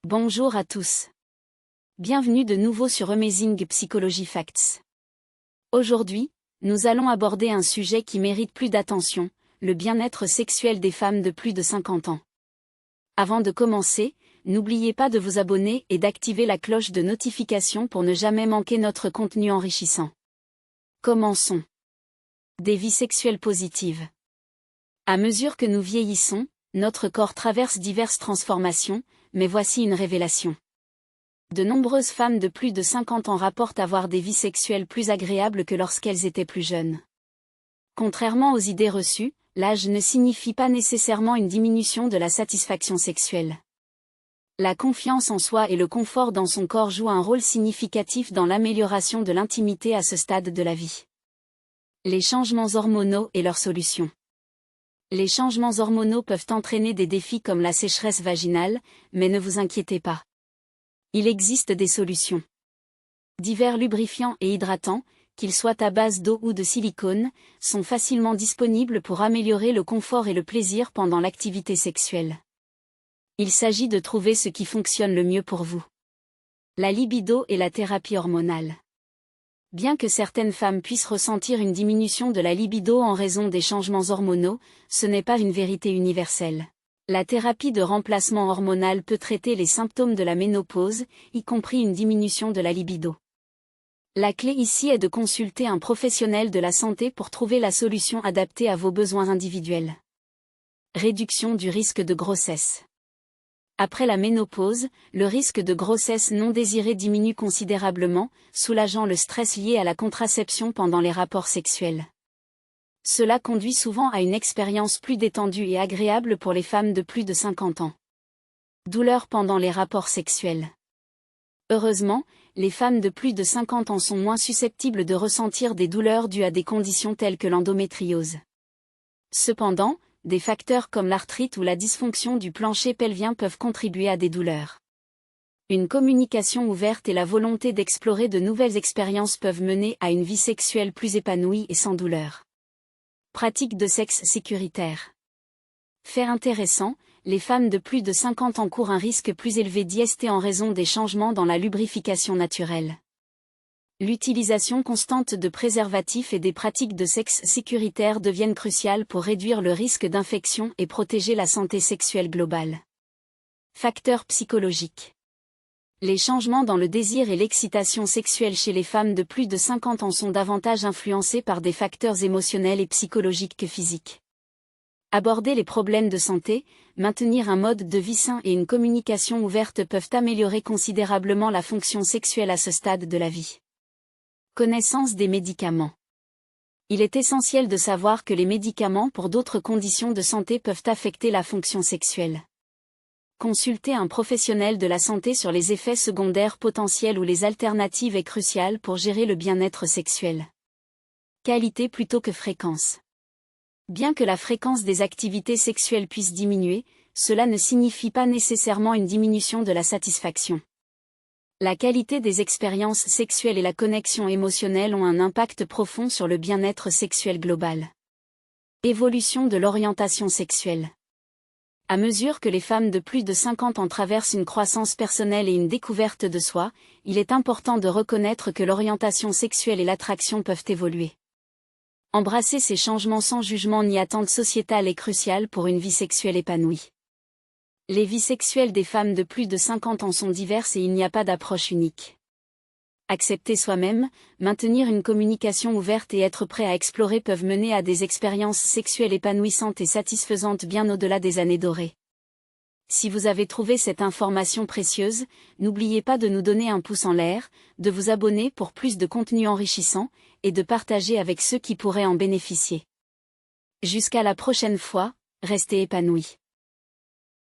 Bonjour à tous. Bienvenue de nouveau sur Amazing Psychology Facts. Aujourd'hui, nous allons aborder un sujet qui mérite plus d'attention, le bien-être sexuel des femmes de plus de 50 ans. Avant de commencer, n'oubliez pas de vous abonner et d'activer la cloche de notification pour ne jamais manquer notre contenu enrichissant. Commençons. Des vies sexuelles positives. À mesure que nous vieillissons, notre corps traverse diverses transformations, mais voici une révélation. De nombreuses femmes de plus de 50 ans rapportent avoir des vies sexuelles plus agréables que lorsqu'elles étaient plus jeunes. Contrairement aux idées reçues, l'âge ne signifie pas nécessairement une diminution de la satisfaction sexuelle. La confiance en soi et le confort dans son corps jouent un rôle significatif dans l'amélioration de l'intimité à ce stade de la vie. Les changements hormonaux et leurs solutions. Les changements hormonaux peuvent entraîner des défis comme la sécheresse vaginale, mais ne vous inquiétez pas. Il existe des solutions. Divers lubrifiants et hydratants, qu'ils soient à base d'eau ou de silicone, sont facilement disponibles pour améliorer le confort et le plaisir pendant l'activité sexuelle. Il s'agit de trouver ce qui fonctionne le mieux pour vous. La libido et la thérapie hormonale. Bien que certaines femmes puissent ressentir une diminution de la libido en raison des changements hormonaux, ce n'est pas une vérité universelle. La thérapie de remplacement hormonal peut traiter les symptômes de la ménopause, y compris une diminution de la libido. La clé ici est de consulter un professionnel de la santé pour trouver la solution adaptée à vos besoins individuels. Réduction du risque de grossesse. Après la ménopause, le risque de grossesse non désirée diminue considérablement, soulageant le stress lié à la contraception pendant les rapports sexuels. Cela conduit souvent à une expérience plus détendue et agréable pour les femmes de plus de 50 ans. Douleurs pendant les rapports sexuels. Heureusement, les femmes de plus de 50 ans sont moins susceptibles de ressentir des douleurs dues à des conditions telles que l'endométriose. Cependant, des facteurs comme l'arthrite ou la dysfonction du plancher pelvien peuvent contribuer à des douleurs. Une communication ouverte et la volonté d'explorer de nouvelles expériences peuvent mener à une vie sexuelle plus épanouie et sans douleur. Pratique de sexe sécuritaire. Fait intéressant, les femmes de plus de 50 ans courent un risque plus élevé d'IST en raison des changements dans la lubrification naturelle. L'utilisation constante de préservatifs et des pratiques de sexe sécuritaire deviennent cruciales pour réduire le risque d'infection et protéger la santé sexuelle globale. Facteurs psychologiques. Les changements dans le désir et l'excitation sexuelle chez les femmes de plus de 50 ans sont davantage influencés par des facteurs émotionnels et psychologiques que physiques. Aborder les problèmes de santé, maintenir un mode de vie sain et une communication ouverte peuvent améliorer considérablement la fonction sexuelle à ce stade de la vie. Connaissance des médicaments. Il est essentiel de savoir que les médicaments pour d'autres conditions de santé peuvent affecter la fonction sexuelle. Consulter un professionnel de la santé sur les effets secondaires potentiels ou les alternatives est crucial pour gérer le bien-être sexuel. Qualité plutôt que fréquence. Bien que la fréquence des activités sexuelles puisse diminuer, cela ne signifie pas nécessairement une diminution de la satisfaction. La qualité des expériences sexuelles et la connexion émotionnelle ont un impact profond sur le bien-être sexuel global. Évolution de l'orientation sexuelle. À mesure que les femmes de plus de 50 ans traversent une croissance personnelle et une découverte de soi, il est important de reconnaître que l'orientation sexuelle et l'attraction peuvent évoluer. Embrasser ces changements sans jugement ni attente sociétale est crucial pour une vie sexuelle épanouie. Les vies sexuelles des femmes de plus de 50 ans sont diverses et il n'y a pas d'approche unique. Accepter soi-même, maintenir une communication ouverte et être prêt à explorer peuvent mener à des expériences sexuelles épanouissantes et satisfaisantes bien au-delà des années dorées. Si vous avez trouvé cette information précieuse, n'oubliez pas de nous donner un pouce en l'air, de vous abonner pour plus de contenu enrichissant, et de partager avec ceux qui pourraient en bénéficier. Jusqu'à la prochaine fois, restez épanouis.